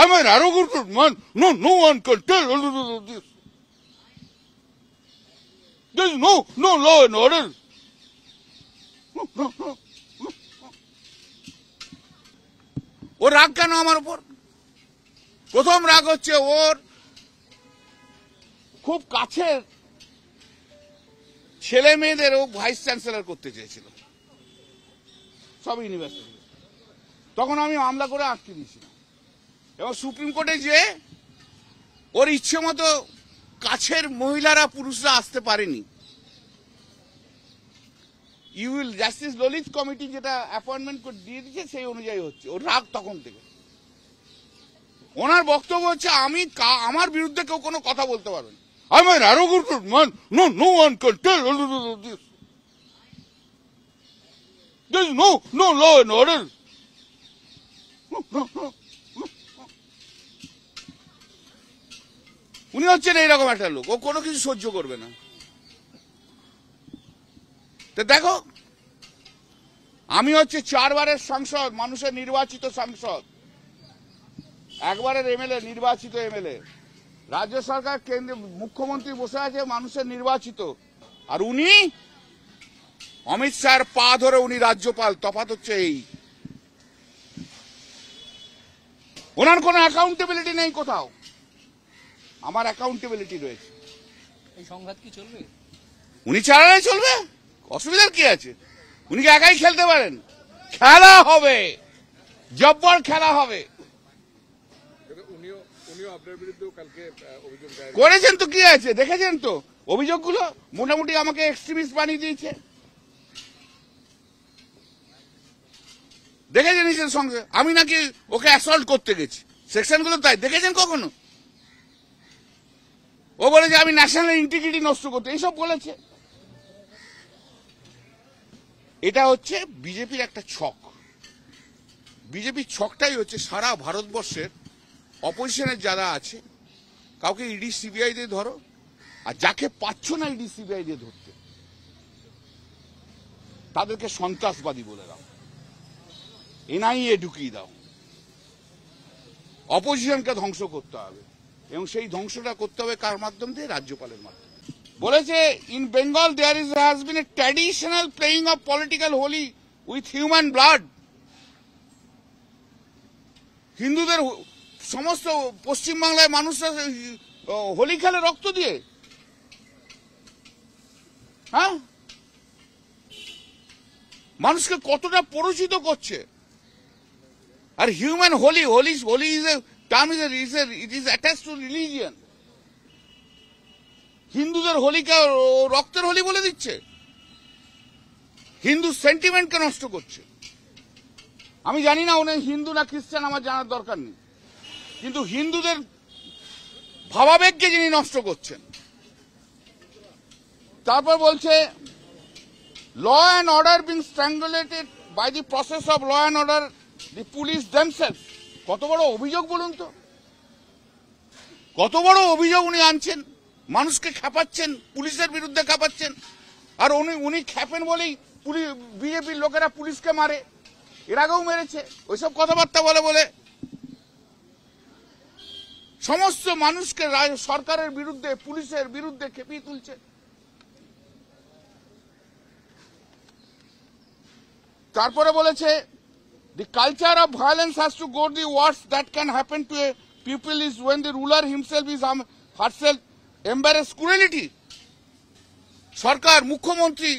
I'm an arrogant man. No one can tell this. There is no law and order. No. ওর রাগ কেন আমার উপর? প্রথম রাগ হচ্ছে ওর খুব কাছের ছেলে মেয়েদেরও ভাইস চ্যান্সেলর করতে চেয়েছিল সব ইউনিভার্সিটি। তখন আমি মামলা করে আটকে দিয়েছিলাম এবং সুপ্রিম কোর্টে যে ওর ইচ্ছে মতো কাছের মহিলারা পুরুষরা আসতে পারেনি। জাস্টিস ললিত কমিটি যেটা অ্যাপয়েন্টমেন্ট দিয়ে দিচ্ছে সেই অনুযায়ী হচ্ছে। ওর রাগ তখন থেকে। ওনার বক্তব্য হচ্ছে আমার বিরুদ্ধে কেউ কোনো কথা বলতে পারবে না। I'm an arrogant man. No one can tell this. There is no law and order. উনি হচ্ছেন এইরকম একটা লোক, ও কোনো কিছু সহ্য করবে না। তো দেখো, আমি হচ্ছে 4 বারের সাংসদ, মানুষের নির্বাচিত সাংসদ, 1 বারের এমএলএ, নির্বাচিত এমএলএ। রাজ্য সরকার কেন্দ্রে মুখ্যমন্ত্রী বসে আছে মানুষের নির্বাচিত, আর উনি অমিত শাহর পা ধরে উনি রাজ্যপাল। তফাৎ হচ্ছে এই, ওনার কোনো অ্যাকাউন্টেবিলিটি নেই কোথাও, আমার অ্যাকাউন্টেবিলিটি রয়েছে। এই সংঘাত কি চলবে? উনি চালালে চলবে, অসুবিধার কি আছে? উনি কি একাই খেলতে পারেন? খেলা হবে, জব্বর খেলা হবে। করেছেন তো কি আছে, দেখেছেন তো অভিযোগগুলো, মোটামুটি আমাকে এক্সট্রিমিস্ট বানিয়ে দিয়েছে। দেখেছেন নিজের সঙ্গে আমি নাকি ওকে অ্যাসল্ট করতে গেছি, সেকশনগুলো তাই দেখেছেন কখনো? ও বলেছে আমি ন্যাশনাল ইন্টিগ্রিটি নষ্ট করতে, এইসব বলেছে। এটা হচ্ছে বিজেপির একটা ছক। বিজেপির ছকটাই হচ্ছে সারা ভারতবর্ষের অপোজিশনের যারা আছে কাউকে ইডি সিবিআই দিয়ে ধরো, আর যাকে পাচ্ছ না ইডি সিবিআই দিয়ে ধরতে তাদেরকে সন্ত্রাসবাদী বলে দাও, এনআইএ ঢুকিয়ে দাও। অপোজিশনকে ধ্বংস করতে হবে, এবং সেই ধ্বংসটা করতে হবে কার মাধ্যম দিয়ে? রাজ্যপালের মাধ্যমে। বলেছে in Bengal there has been a traditional playing of political Holi with human blood. হিন্দুদের সমস্ত পশ্চিমবাংলায় মানুষরা হোলি খেলে রক্ত দিয়ে। হ্যাঁ, মানুষকে কতটা পরিচিত করছে। আর human Holi is a term, it is attached to religion. হিন্দুদের হোলিকে রক্তের হোলি বলে দিচ্ছে, হিন্দু সেন্টিমেন্টকে নষ্ট করছে। আমি জানি না উনি হিন্দু না খ্রিস্টান, আমার জানার দরকার নেই, কিন্তু হিন্দুদের ভাবাবেগকে যিনি নষ্ট করছেন। তারপর বলছে law and order being strangulated by the process of law and order the police themselves. কত বড় অভিযোগ বলুন তো, কত বড় অভিযোগ উনি আনছেন। মানুষকে খেপাচ্ছেন, পুলিশের বিরুদ্ধে খেপাচ্ছেন। আর উনি খেপেন বলেই বিজেপির লোকেরা পুলিশকে মারে, এর আগেও মেরেছে। ওইসব কথাবার্তা বলে সমস্ত মানুষকে সরকারের বিরুদ্ধে, পুলিশের বিরুদ্ধে খেপিয়ে তুলছে। তারপরে বলেছে the culture of violence has to go the worst that can happen to a people is when the ruler himself is herself embarrass cruelty. সরকার, মুখ্যমন্ত্রী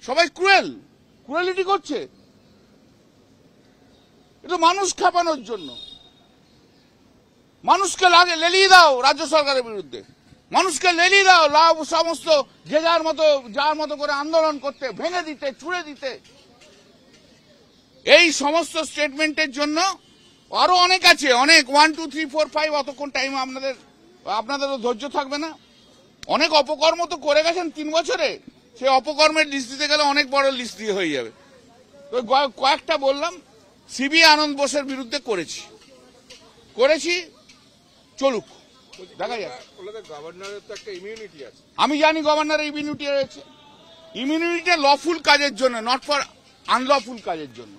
সবাই ক্রুয়েলিটি করছে। এটা মানুষ খেপানোর জন্য। মানুষকে লেলিয়ে দাও রাজ্য সরকারের বিরুদ্ধে, মানুষকে লেলিয়ে দাও সমস্ত যে যার মতো করে আন্দোলন করতে, ভেঙে দিতে, ছুড়ে দিতে। এই সমস্ত স্টেটমেন্টের জন্য আরো অনেক আছে, অনেক 1 2 3 4 5 অতক্ষণ টাইম আপনাদেরও ধৈর্য থাকবে না। অনেক অপকর্ম তো করে গেছেন 3 বছরে, সেই অপকর্মের লিস্ট দিতে গেলে অনেক বড় লিস্ট দিয়ে হয়ে যাবে। তো কয়েকটা বললাম। সিবি আনন্দ বোসের বিরুদ্ধে করেছি, চলুক, দেখা যাক। গভর্নরের তো একটা ইমিউনিটি আছে। আমি জানি গভর্নরের ইমিউনিটি রয়েছে। ইমিউনিটি লফুল কাজের জন্য, নট ফর আনলফুল কাজের জন্য।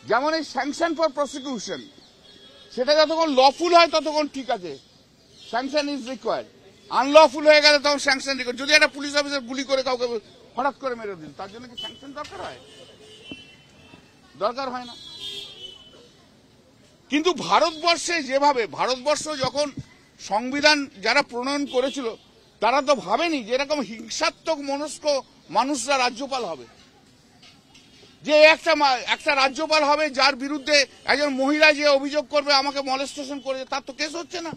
যেমন এই স্যাংশন ফর প্রসিকিউশন, সেটা যতক্ষণ লফুল হয় ততক্ষণ ঠিক আছে, স্যাংশন ইজ রিকোয়ার্ড। আনলফুল হয়ে গেলে তখন স্যাংশন রিকোয়ার্ড। যদি একটা পুলিশ অফিসার গুলি করে কাউকে হঠাৎ করে মেরে দিল, তার জন্য কি স্যাংশন দরকার হয়? দরকার হয় না। কিন্তু ভারতবর্ষে যেভাবে, ভারতবর্ষ যখন সংবিধান যারা প্রণয়ন করেছিল তারা তো ভাবেনি যে এরকম হিংসাত্মক মনস্ক মানুষরা রাজ্যপাল হবে, যে একটা রাজ্যপাল হবে যার বিরুদ্ধে একজন মহিলা যে অভিযোগ করবে আমাকে মলেস্টেশন করেছে, তার তো কেস হচ্ছে না।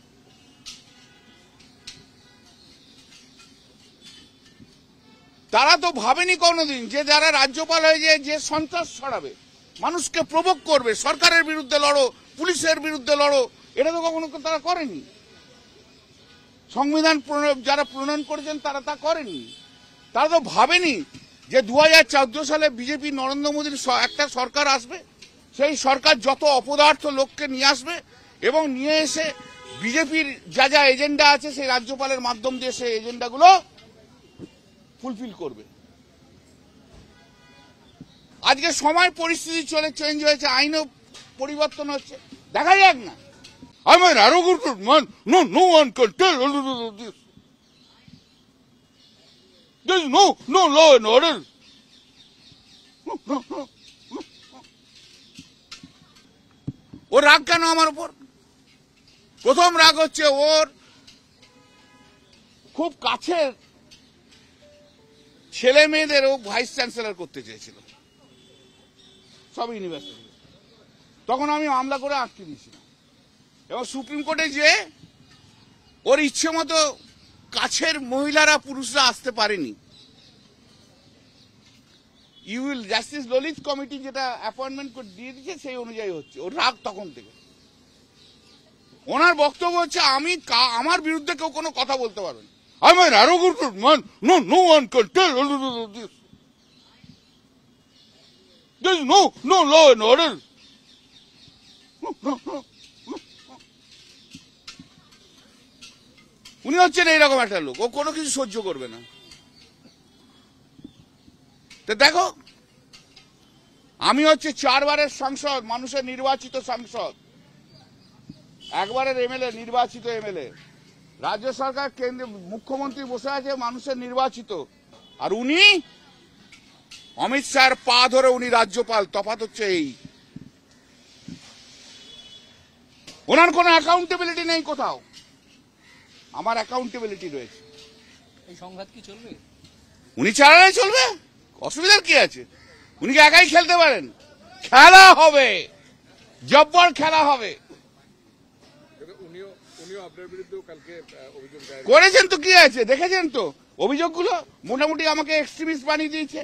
তারা তো ভাবেনি কোনোদিন যে যারা রাজ্যপাল হয়ে যে সন্ত্রাস ছড়াবে, মানুষকে প্রভোগ করবে, সরকারের বিরুদ্ধে লড়ো, পুলিশের বিরুদ্ধে লড়ো, এটা তো কখনো তারা করেনি। সংবিধান যারা প্রণয়ন করেছেন তারা তা করেনি। তারা তো ভাবেনি যে 2014 সালে বিজেপি নরেন্দ্র মোদীর একটা সরকার আসবে, সেই সরকার যত অপদার্থ লোককে নিয়ে আসবে এবং নিয়ে এসে বিজেপির যা যা এজেন্ডা আছে সেই রাজ্যপালের মাধ্যম দিয়ে সেই এজেন্ডাগুলো ফুলফিল করবে। আজকে সময় পরিস্থিতি চেঞ্জ হয়েছে, আইনও পরিবর্তন হচ্ছে, দেখা যাক না। I'm an arrogant man. No one can tell this. There's no law and order. ওর রাগ কেন আমার উপর? প্রথম রাগ হচ্ছে ওর খুব কাছের ছেলে মেয়েদেরও ভাইস চ্যান্সেলর করতে চেয়েছিল সব ইউনিভার্সিটি। তখন আমি মামলা করে আটকে দিয়েছিলাম এবং সুপ্রিম কোর্টে যে ওর ইচ্ছে মতো কাছের মহিলারা পুরুষরা আসতে পারেনি। জাস্টিস ললিত কমিটি যেটা অ্যাপয়েন্টমেন্ট দিয়ে দিচ্ছে সেই অনুযায়ী হচ্ছে। ওর রাগ তখন থেকে। ওনার বক্তব্য হচ্ছে আমি আমার বিরুদ্ধে কেউ কোনো কথা বলতে পারবে না। I'm an arrogant man. No one can tell this. There's no law and order. উনি হচ্ছেন এইরকম একটা লোক, ও কোনো কিছু সহ্য করবে না। তো দেখো, আমি হচ্ছে 4 বারের সাংসদ, মানুষের নির্বাচিত সাংসদ, 1 বারের এমএলএ, নির্বাচিত এমএলএ। রাজ্য সরকার কেন্দ্রে মুখ্যমন্ত্রী বসে আছে, মানুষের নির্বাচিত, আর উনি অমিত শাহর পা ধরে উনি রাজ্যপাল। তফাৎ হচ্ছে এই, ওনার কোনো অ্যাকাউন্টেবিলিটি নেই কোথাও, আমার অ্যাকাউন্টেবিলিটি রয়েছে। এই সংঘাত কি চলবে? উনি চালালে চলবে, অসুবিধার কি আছে? উনি কি একাই খেলতে পারেন? খেলা হবে, জব্বর খেলা হবে। উনিও আপনার বিরুদ্ধেও কালকে অভিযোগ করেছেন তো, কি আছে দেখেছেন তো অভিযোগগুলো, মোটামুটি আমাকে এক্সট্রিমিস্ট বানিয়ে দিয়েছে।